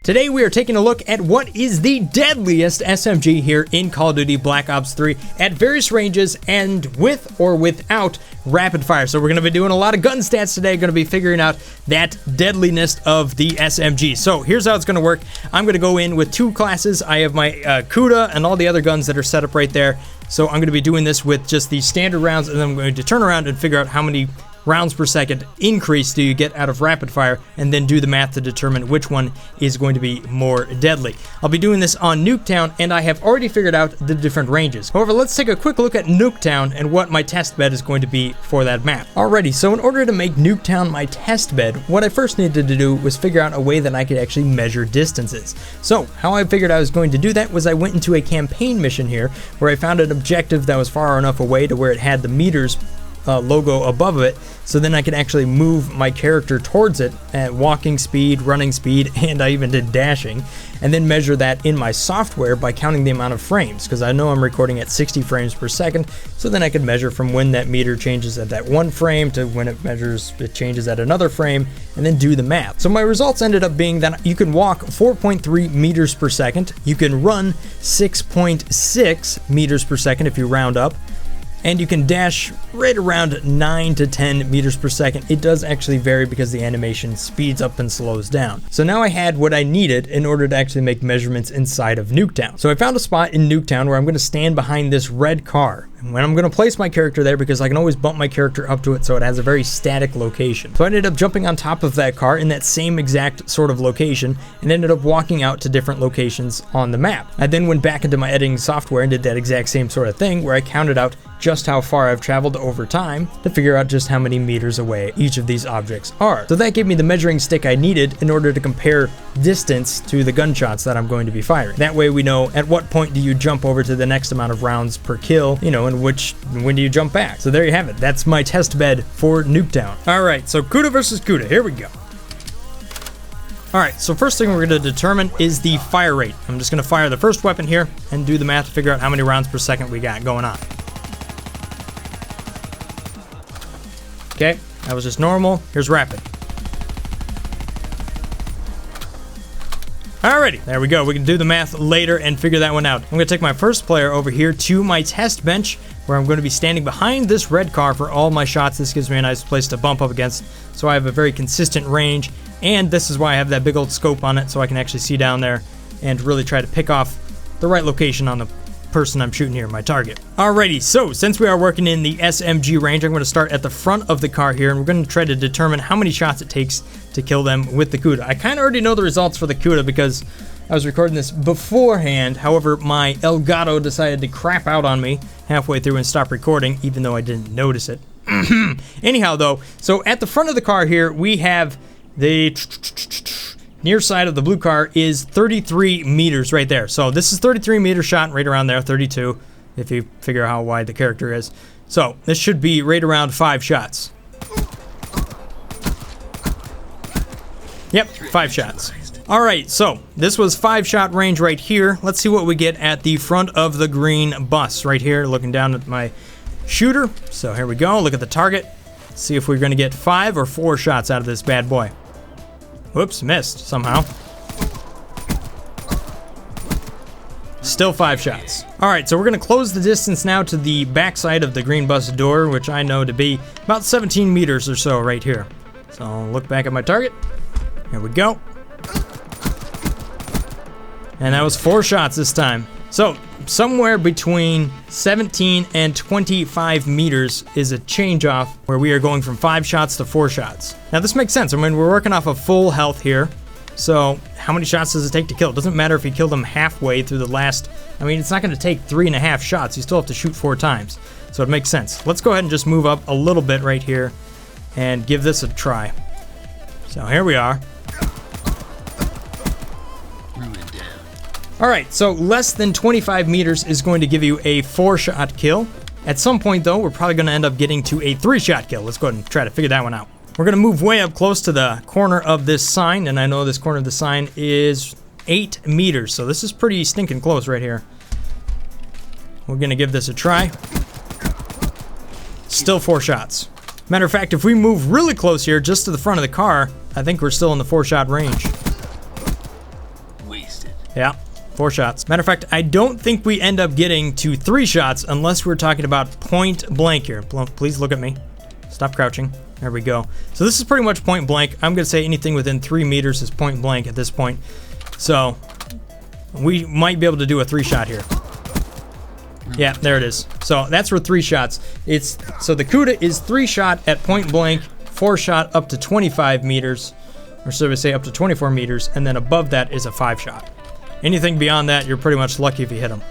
Today we are taking a look at what is the deadliest SMG here in Call of Duty Black Ops 3 at various ranges and with or without rapid fire. So we're going to be doing a lot of gun stats today, going to be figuring out that deadliness of the SMG. So here's how it's going to work. I'm going to go in with two classes. I have my Cuda and all the other guns that are set up right there. So I'm going to be doing this with just the standard rounds, and then I'm going to turn around and figure out how many rounds per second increase do you get out of rapid fire, and then do the math to determine which one is going to be more deadly. I'll be doing this on Nuketown, and I have already figured out the different ranges. However, let's take a quick look at Nuketown and what my test bed is going to be for that map. Alrighty, so in order to make Nuketown my test bed, what I first needed to do was figure out a way that I could actually measure distances. So how I figured I was going to do that was I went into a campaign mission here where I found an objective that was far enough away to where it had the meters logo above it, so then I can actually move my character towards it at walking speed, running speed, and I even did dashing, and then measure that in my software by counting the amount of frames, because I know I'm recording at 60 frames per second, so then I could measure from when that meter changes at that one frame to when it changes at another frame, and then do the math. So my results ended up being that you can walk 4.3 meters per second, you can run 6.6 meters per second if you round up, and you can dash right around 9 to 10 meters per second. It does actually vary because the animation speeds up and slows down. So now I had what I needed in order to actually make measurements inside of Nuketown. So I found a spot in Nuketown where I'm going to stand behind this red car. And when I'm going to place my character there, because I can always bump my character up to it so it has a very static location. So I ended up jumping on top of that car in that same exact sort of location and ended up walking out to different locations on the map. I then went back into my editing software and did that exact same sort of thing where I counted out just how far I've traveled over time to figure out just how many meters away each of these objects are. So that gave me the measuring stick I needed in order to compare distance to the gunshots that I'm going to be firing. That way we know at what point do you jump over to the next amount of rounds per kill, you know, and when do you jump back. So there you have it. That's my test bed for Nuketown. Alright, so Cuda versus Cuda. Here we go. Alright, so first thing we're going to determine is the fire rate. I'm just going to fire the first weapon here and do the math to figure out how many rounds per second we got going on. Okay, that was just normal. Here's rapid. Alrighty, there we go. We can do the math later and figure that one out. I'm going to take my first player over here to my test bench, where I'm going to be standing behind this red car for all my shots. This gives me a nice place to bump up against, so I have a very consistent range, and this is why I have that big old scope on it, so I can actually see down there and really try to pick off the right location on the person I'm shooting here, my target. Alrighty, so since we are working in the SMG range, I'm going to start at the front of the car here, and we're going to try to determine how many shots it takes to kill them with the Cuda. I kind of already know the results for the Cuda because I was recording this beforehand. However, my Elgato decided to crap out on me halfway through and stop recording, even though I didn't notice it. Anyhow, though, so at the front of the car here, we have the near side of the blue car is 33 meters right there. So this is 33 meter shot right around there, 32 if you figure out how wide the character is. So this should be right around 5 shots. Yep, 5 shots. Alright, so this was 5-shot range right here. Let's see what we get at the front of the green bus right here, looking down at my shooter. So here we go, look at the target. See if we're going to get 5 or 4 shots out of this bad boy. Whoops, missed somehow. Still 5 shots. Alright, so we're going to close the distance now to the backside of the green bus door, which I know to be about 17 meters or so right here. So I'll look back at my target. Here we go. And that was 4 shots this time. So somewhere between 17 and 25 meters is a change off where we are going from 5 shots to 4 shots. Now this makes sense. I mean, we're working off of full health here. So how many shots does it take to kill? It doesn't matter if you kill them halfway through the last, I mean, it's not going to take 3.5 shots. You still have to shoot 4 times. So it makes sense. Let's go ahead and just move up a little bit right here and give this a try. So here we are. Alright, so less than 25 meters is going to give you a 4-shot kill. At some point though, we're probably going to end up getting to a 3-shot kill. Let's go ahead and try to figure that one out. We're going to move way up close to the corner of this sign, and I know this corner of the sign is 8 meters, so this is pretty stinking close right here. We're going to give this a try. Still 4 shots. Matter of fact, if we move really close here, just to the front of the car, I think we're still in the 4-shot range. Yeah, 4 shots. Matter of fact, I don't think we end up getting to 3 shots unless we're talking about point blank here. Please look at me. Stop crouching. There we go. So this is pretty much point blank. I'm going to say anything within 3 meters is point blank at this point. So we might be able to do a 3 shot here. Yeah, there it is. So that's for 3 shots. So the Cuda is 3 shot at point blank, 4 shot up to 25 meters, or so we say up to 24 meters, and then above that is a 5 shot. Anything beyond that, you're pretty much lucky if you hit them.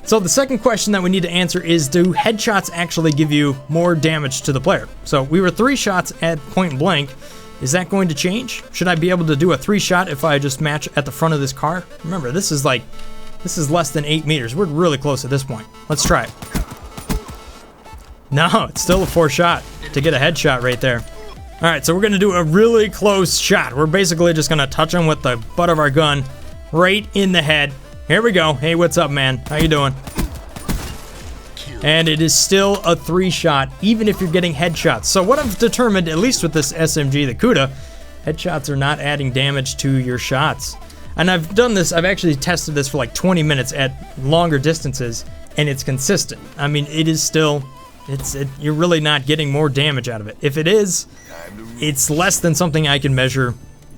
So the second question that we need to answer is, do headshots actually give you more damage to the player? So we were 3 shots at point blank. Is that going to change? Should I be able to do a 3 shot if I just match at the front of this car? Remember, this is less than 8 meters. We're really close at this point. Let's try it. No, it's still a 4 shot to get a headshot right there. All right, so we're gonna do a really close shot. We're basically just gonna touch him with the butt of our gun right in the head. Here we go. Hey, what's up, man? How you doing? And it is still a 3 shot, even if you're getting headshots. So what I've determined, at least with this SMG, the Cuda, headshots are not adding damage to your shots. And I've done this, I've actually tested this for like 20 minutes at longer distances, and it's consistent. I mean, it is still, you're really not getting more damage out of it. If it is, it's less than something I can measure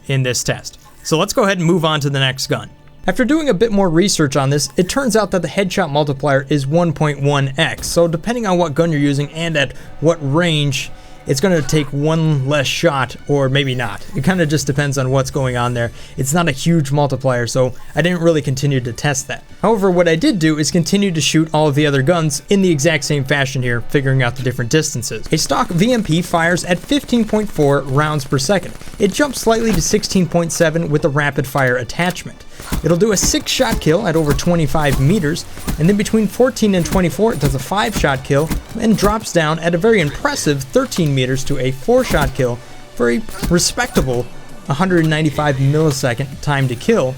in this test. So let's go ahead and move on to the next gun. After doing a bit more research on this, it turns out that the headshot multiplier is 1.1x. So depending on what gun you're using and at what range, it's going to take 1 less shot, or maybe not. It kind of just depends on what's going on there. It's not a huge multiplier, so I didn't really continue to test that. However, what I did do is continue to shoot all of the other guns in the exact same fashion here, figuring out the different distances. A stock VMP fires at 15.4 rounds per second. It jumps slightly to 16.7 with a rapid fire attachment. It'll do a 6-shot kill at over 25 meters, and then between 14 and 24 it does a 5-shot kill, and drops down at a very impressive 13 meters to a 4-shot kill for a respectable 195 millisecond time to kill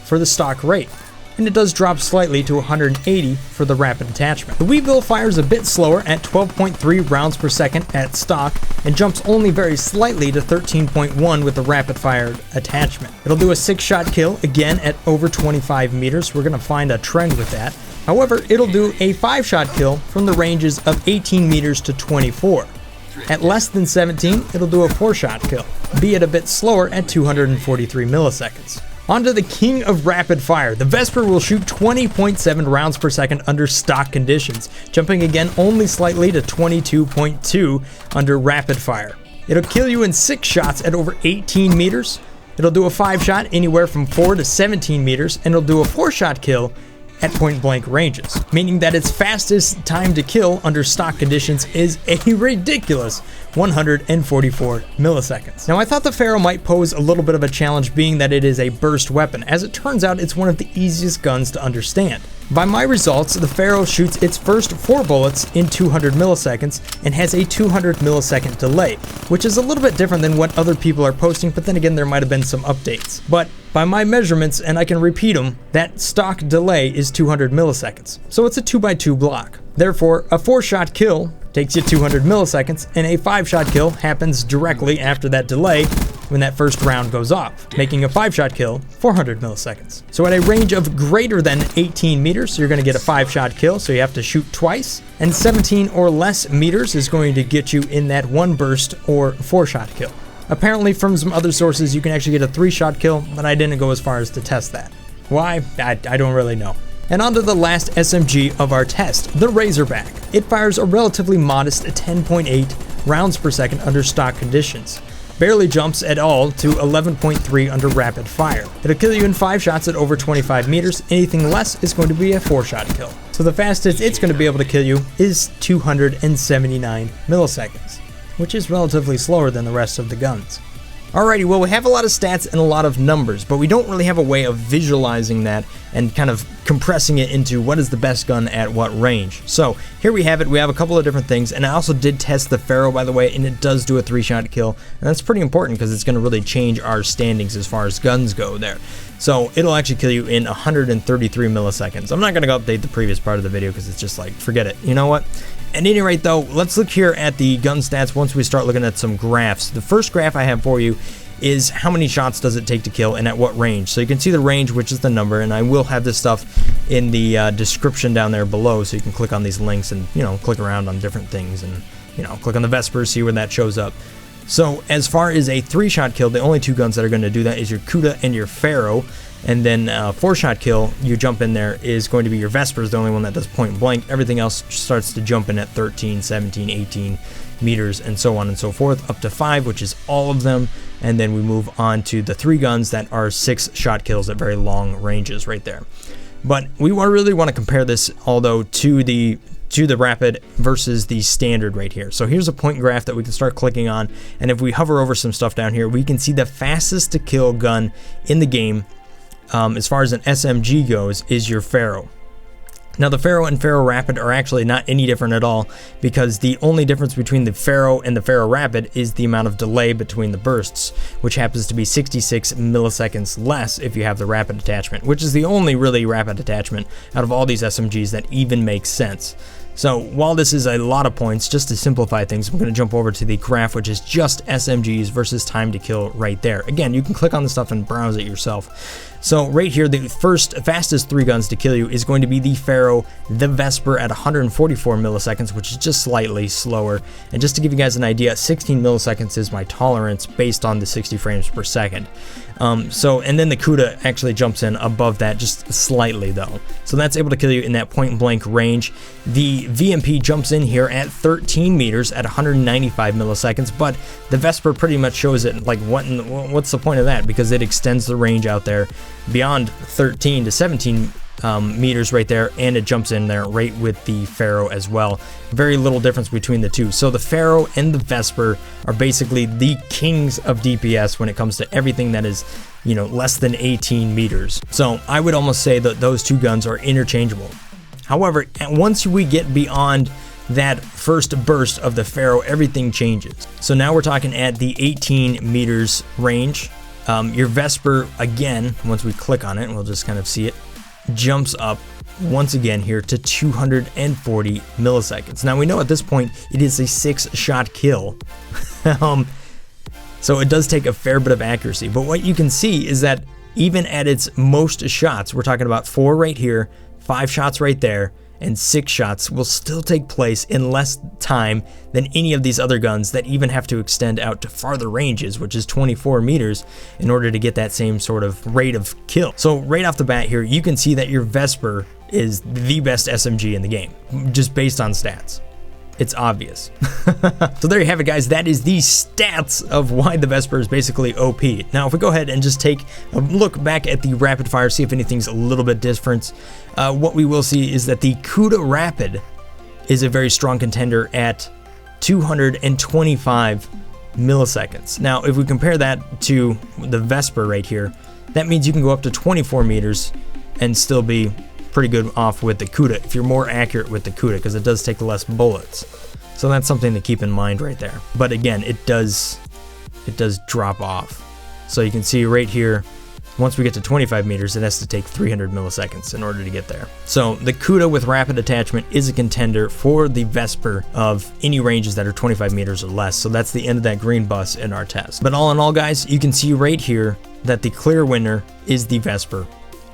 for the stock rate. And it does drop slightly to 180 for the rapid attachment. The Weevil fires a bit slower at 12.3 rounds per second at stock, and jumps only very slightly to 13.1 with the rapid fire attachment. It'll do a 6-shot kill, again at over 25 meters. We're gonna find a trend with that. However, it'll do a 5-shot kill from the ranges of 18 meters to 24. At less than 17, it'll do a 4-shot kill, be it a bit slower at 243 milliseconds. Onto the king of rapid fire. The Vesper will shoot 20.7 rounds per second under stock conditions, jumping again only slightly to 22.2 under rapid fire. It'll kill you in 6 shots at over 18 meters. It'll do a 5-shot anywhere from 4 to 17 meters, and it'll do a 4-shot kill at point blank ranges, meaning that its fastest time to kill under stock conditions is a ridiculous 144 milliseconds. Now, I thought the Pharaoh might pose a little bit of a challenge, being that it is a burst weapon. As it turns out, it's one of the easiest guns to understand. By my results, the Pharaoh shoots its first 4 bullets in 200 milliseconds and has a 200 millisecond delay, which is a little bit different than what other people are posting, but then again, there might have been some updates. But by my measurements, and I can repeat them, that stock delay is 200 milliseconds. So it's a 2x2 block. Therefore, a 4-shot kill takes you 200 milliseconds, and a 5-shot kill happens directly after that delay when that first round goes off, making a 5-shot kill 400 milliseconds. So at a range of greater than 18 meters, you're going to get a 5-shot kill, so you have to shoot twice, and 17 or less meters is going to get you in that 1 burst or 4-shot kill. Apparently, from some other sources, you can actually get a 3-shot kill, but I didn't go as far as to test that. Why? I don't really know. And on to the last SMG of our test, the Razorback. It fires a relatively modest 10.8 rounds per second under stock conditions. Barely jumps at all to 11.3 under rapid fire. It'll kill you in 5 shots at over 25 meters. Anything less is going to be a 4-shot kill. So the fastest it's going to be able to kill you is 279 milliseconds, which is relatively slower than the rest of the guns. Alrighty, well, we have a lot of stats and a lot of numbers, but we don't really have a way of visualizing that and kind of compressing it into what is the best gun at what range. So here we have it. We have a couple of different things, and I also did test the Pharaoh, by the way, and it does do a 3-shot kill, and that's pretty important because it's going to really change our standings as far as guns go there. So it'll actually kill you in 133 milliseconds. I'm not going to go update the previous part of the video because it's just like, forget it. You know what? At any rate, though, let's look here at the gun stats once we start looking at some graphs. The first graph I have for you is how many shots does it take to kill and at what range. So you can see the range, which is the number, and I will have this stuff in the description down there below, so you can click on these links and, you know, click around on different things and, you know, click on the Vesper, see where that shows up. So as far as a 3-shot kill, the only 2 guns that are going to do that is your Cuda and your Pharaoh. And then 4-shot kill, you jump in there, is going to be your Vesper, is the only one that does point blank. Everything else starts to jump in at 13, 17, 18 meters, and so on and so forth, up to 5, which is all of them. And then we move on to the 3 guns that are 6-shot kills at very long ranges right there. But we really want to compare this, although, to the rapid versus the standard right here. So here's a point graph that we can start clicking on, and if we hover over some stuff down here, we can see the fastest to kill gun in the game, as far as an SMG goes, is your Pharaoh. Now the Pharaoh and Pharaoh Rapid are actually not any different at all, because the only difference between the Pharaoh and the Pharaoh Rapid is the amount of delay between the bursts, which happens to be 66 milliseconds less if you have the rapid attachment, which is the only really rapid attachment out of all these SMGs that even makes sense. So while this is a lot of points, just to simplify things, I'm going to jump over to the graph, which is just SMGs versus time to kill right there. Again, you can click on the stuff and browse it yourself. So right here, the fastest 3 guns to kill you is going to be the Pharaoh, the Vesper at 144 milliseconds, which is just slightly slower. And just to give you guys an idea, 16 milliseconds is my tolerance based on the 60 frames per second. And then the Cuda actually jumps in above that just slightly though. So that's able to kill you in that point blank range. The VMP jumps in here at 13 meters at 195 milliseconds, but the Vesper pretty much shows it like what's the point of that, because it extends the range out there beyond 13 to 17 meters right there, and it jumps in there right with the Pharaoh as well. Very little difference between the two. So the Pharaoh and the Vesper are basically the kings of DPS when it comes to everything that is, you know, less than 18 meters. So I would almost say that those 2 guns are interchangeable. However, once we get beyond that first burst of the Pharaoh, everything changes. So now we're talking at the 18 meters range. Your Vesper, again, once we click on it, and we'll just kind of see it, jumps up once again here to 240 milliseconds. Now we know at this point it is a 6-shot kill. So it does take a fair bit of accuracy, but what you can see is that even at its most shots, we're talking about 4 right here, 5 shots right there, and 6 shots will still take place in less time than any of these other guns that even have to extend out to farther ranges, which is 24 meters, in order to get that same sort of rate of kill. So right off the bat here, you can see that your Vesper is the best SMG in the game, just based on stats. It's obvious. So there you have it, guys. That is the stats of why the Vesper is basically OP. Now, if we go ahead and just take a look back at the rapid fire, see if anything's a little bit different, what we will see is that the Cuda Rapid is a very strong contender at 225 milliseconds. Now, if we compare that to the Vesper right here, that means you can go up to 24 meters and still be pretty good off with the Cuda if you're more accurate with the Cuda, because it does take less bullets. So that's something to keep in mind right there. But again, it does drop off. So you can see right here, once we get to 25 meters, it has to take 300 milliseconds in order to get there. So the Cuda with rapid attachment is a contender for the Vesper of any ranges that are 25 meters or less. So that's the end of that green bus in our test. But all in all, guys, you can see right here that the clear winner is the Vesper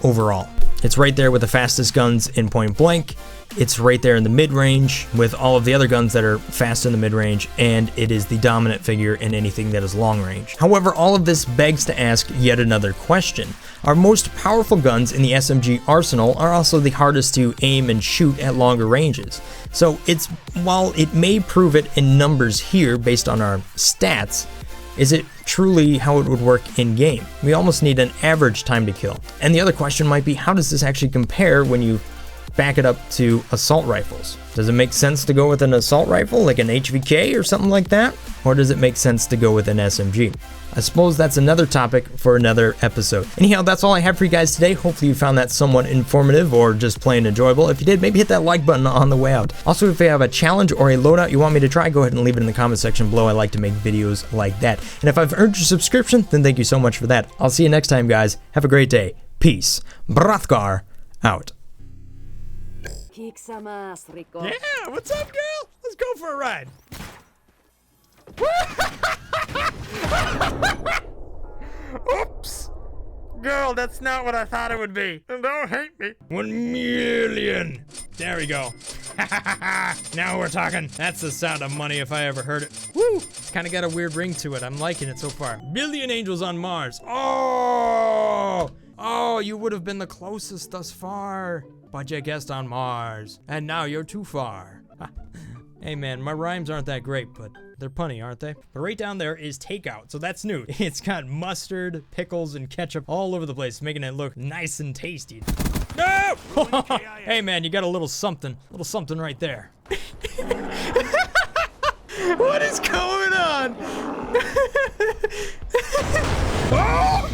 overall. It's right there with the fastest guns in point blank. It's right there in the mid-range with all of the other guns that are fast in the mid-range, and it is the dominant figure in anything that is long-range. However, all of this begs to ask yet another question. Our most powerful guns in the SMG arsenal are also the hardest to aim and shoot at longer ranges. So while it may prove it in numbers here based on our stats, is it truly how it would work in game? We almost need an average time to kill. And the other question might be, how does this actually compare when you back it up to assault rifles? Does it make sense to go with an assault rifle like an HVK or something like that? Or does it make sense to go with an SMG? I suppose that's another topic for another episode. Anyhow, that's all I have for you guys today. Hopefully you found that somewhat informative or just plain enjoyable. If you did, maybe hit that like button on the way out. Also, if you have a challenge or a loadout you want me to try, go ahead and leave it in the comment section below. I like to make videos like that. And if I've earned your subscription, then thank you so much for that. I'll see you next time, guys. Have a great day. Peace. Brothgar out. Yeah, what's up, girl? Let's go for a ride. world. That's not what I thought it would be. Don't hate me. 1 million. There we go. Now we're talking. That's the sound of money if I ever heard it. Woo! It's kind of got a weird ring to it. I'm liking it so far. Billion angels on Mars. Oh! Oh, you would have been the closest thus far. But you guessed on Mars. And now you're too far. Hey man, my rhymes aren't that great, but they're punny, aren't they? But right down there is takeout, so that's new. It's got mustard, pickles, and ketchup all over the place, making it look nice and tasty. No! Hey man, you got a little something right there. What is going on? Oh!